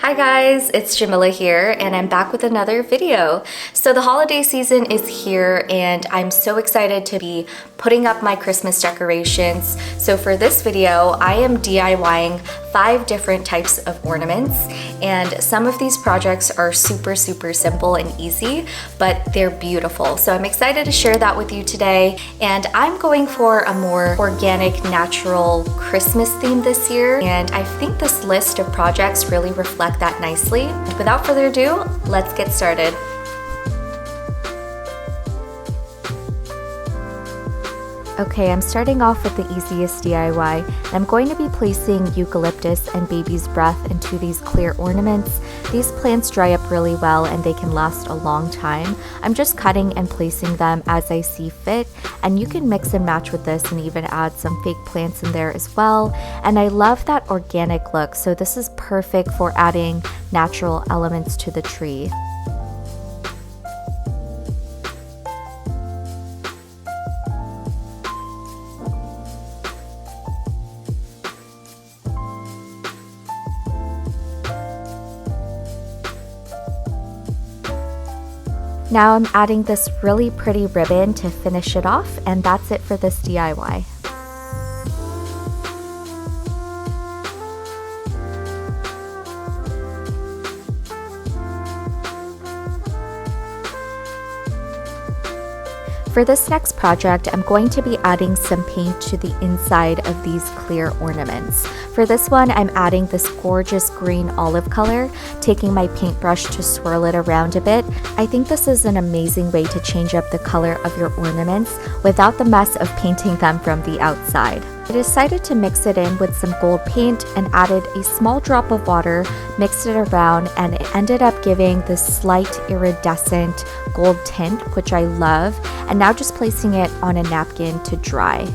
Hi guys, it's Jamilla here and I'm back with another video. So the holiday season is here and I'm so excited to be putting up my Christmas decorations. So for this video, I am DIYing 5 different types of ornaments, and some of these projects are super simple and easy, but they're beautiful. So I'm excited to share that with you today, and I'm going for a more organic, natural Christmas theme this year, and I think this list of projects really reflect that nicely. Without further ado, let's get started. Okay, I'm starting off with the easiest DIY. I'm going to be placing eucalyptus and baby's breath into these clear ornaments. These plants dry up really well and they can last a long time. I'm just cutting and placing them as I see fit, and you can mix and match with this and even add some fake plants in there as well. And I love that organic look, so this is perfect for adding natural elements to the tree. Now I'm adding this really pretty ribbon to finish it off, and that's it for this DIY. For this next project, I'm going to be adding some paint to the inside of these clear ornaments. For this one, I'm adding this gorgeous green olive color, taking my paintbrush to swirl it around a bit. I think this is an amazing way to change up the color of your ornaments without the mess of painting them from the outside. I decided to mix it in with some gold paint and added a small drop of water, mixed it around, and it ended up giving this slight iridescent gold tint, which I love, and now just placing it on a napkin to dry.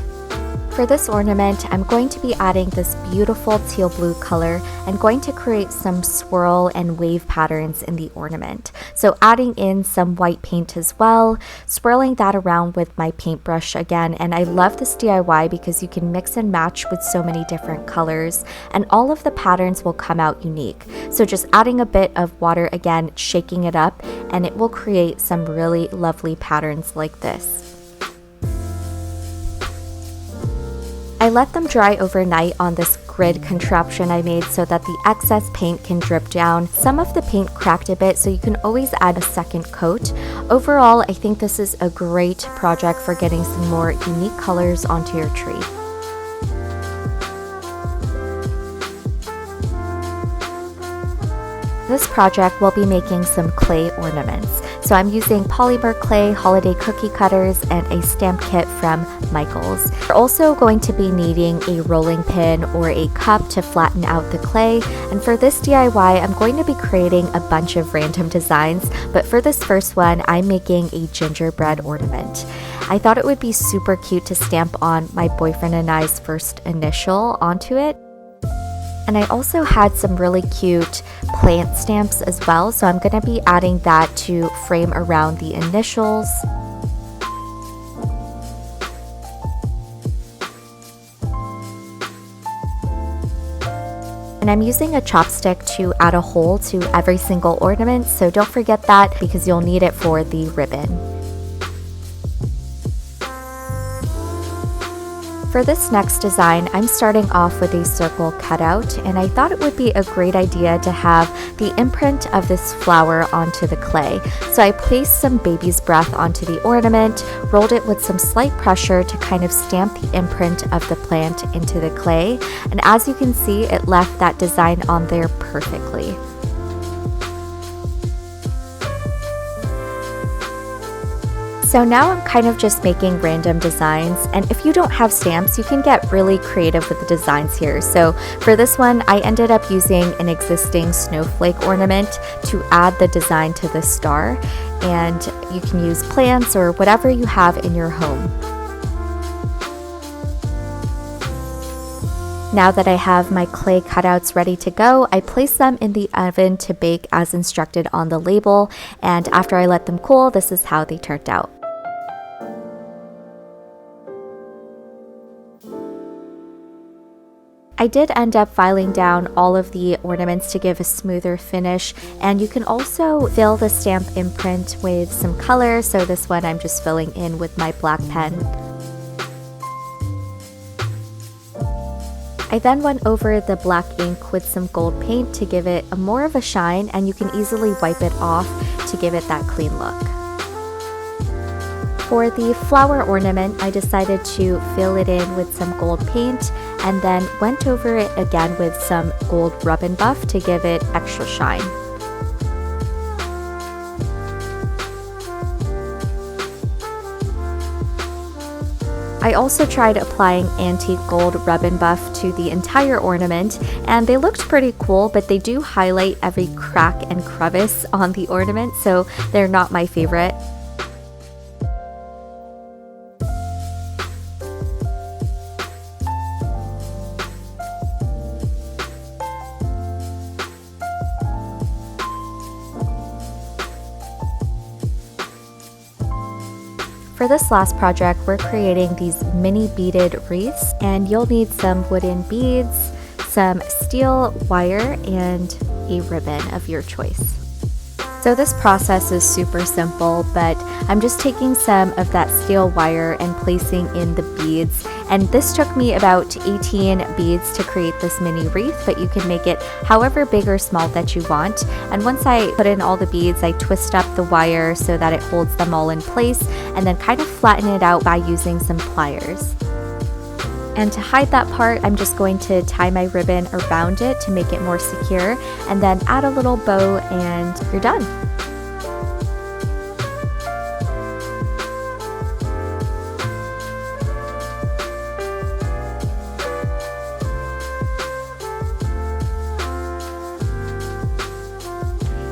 For this ornament, I'm going to be adding this beautiful teal blue color and going to create some swirl and wave patterns in the ornament. So adding in some white paint as well, swirling that around with my paintbrush again, and I love this DIY because you can mix and match with so many different colors and all of the patterns will come out unique. So just adding a bit of water again, shaking it up, and it will create some really lovely patterns like this. I let them dry overnight on this grid contraption I made so that the excess paint can drip down. Some of the paint cracked a bit, so you can always add a second coat. Overall, I think this is a great project for getting some more unique colors onto your tree. This project will be making some clay ornaments. So I'm using polymer clay, holiday cookie cutters, and a stamp kit from Michaels. We're also going to be needing a rolling pin or a cup to flatten out the clay. And for this DIY, I'm going to be creating a bunch of random designs, but for this first one, I'm making a gingerbread ornament. I thought it would be super cute to stamp on my boyfriend and I's first initial onto it. And I also had some really cute plant stamps as well, so I'm going to be adding that to frame around the initials. And I'm using a chopstick to add a hole to every single ornament, so don't forget that because you'll need it for the ribbon. For this next design, I'm starting off with a circle cutout, and I thought it would be a great idea to have the imprint of this flower onto the clay. So I placed some baby's breath onto the ornament, rolled it with some slight pressure to kind of stamp the imprint of the plant into the clay, and as you can see, it left that design on there perfectly. So now I'm kind of just making random designs, and if you don't have stamps, you can get really creative with the designs here. So for this one, I ended up using an existing snowflake ornament to add the design to the star, and you can use plants or whatever you have in your home. Now that I have my clay cutouts ready to go, I place them in the oven to bake as instructed on the label, and after I let them cool, this is how they turned out. I did end up filing down all of the ornaments to give a smoother finish, and you can also fill the stamp imprint with some color, so this one I'm just filling in with my black pen. I then went over the black ink with some gold paint to give it more of a shine, and you can easily wipe it off to give it that clean look. For the flower ornament, I decided to fill it in with some gold paint and then went over it again with some gold rub and buff to give it extra shine. I also tried applying antique gold rub and buff to the entire ornament, and they looked pretty cool, but they do highlight every crack and crevice on the ornament, so they're not my favorite. For this last project, we're creating these mini beaded wreaths, and you'll need some wooden beads, some steel wire, and a ribbon of your choice. So this process is super simple, but I'm just taking some of that steel wire and placing in the beads. And this took me about 18 beads to create this mini wreath, but you can make it however big or small that you want. And once I put in all the beads, I twist up the wire so that it holds them all in place, and then kind of flatten it out by using some pliers. And to hide that part, I'm just going to tie my ribbon around it to make it more secure, and then add a little bow and you're done.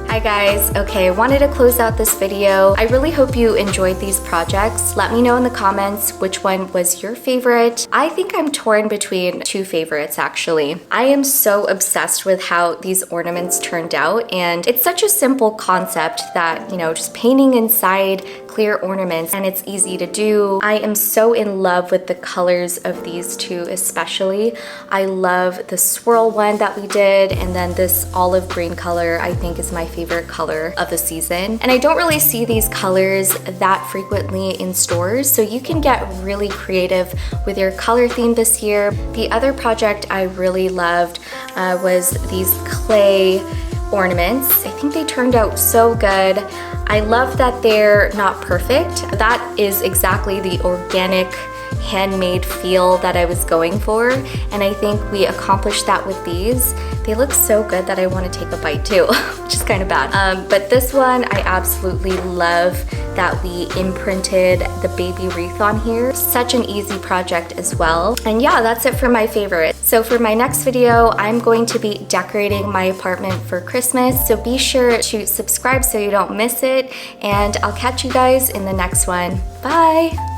Hi guys, okay, wanted to close out this video. I really hope you enjoyed these projects. Let me know in the comments which one was your favorite. I think I'm torn between two favorites actually. I am so obsessed with how these ornaments turned out, and it's such a simple concept that, you know, just painting inside clear ornaments, and it's easy to do. I am so in love with the colors of these two especially. I love the swirl one that we did, and then this olive green color I think is my favorite color of the season. And I don't really see these colors that frequently in stores, so you can get really creative with your color theme this year. The other project I really loved was these clay ornaments. I think they turned out so good. I love that they're not perfect. That is exactly the organic, handmade feel that I was going for, and I think we accomplished that with these. They look so good that I want to take a bite too, which is kind of bad. But this one, I absolutely love that we imprinted the baby wreath on here. Such an easy project as well. And yeah, that's it for my favorite. So for my next video, I'm going to be decorating my apartment for Christmas, so be sure to subscribe so you don't miss it, and I'll catch you guys in the next one. Bye!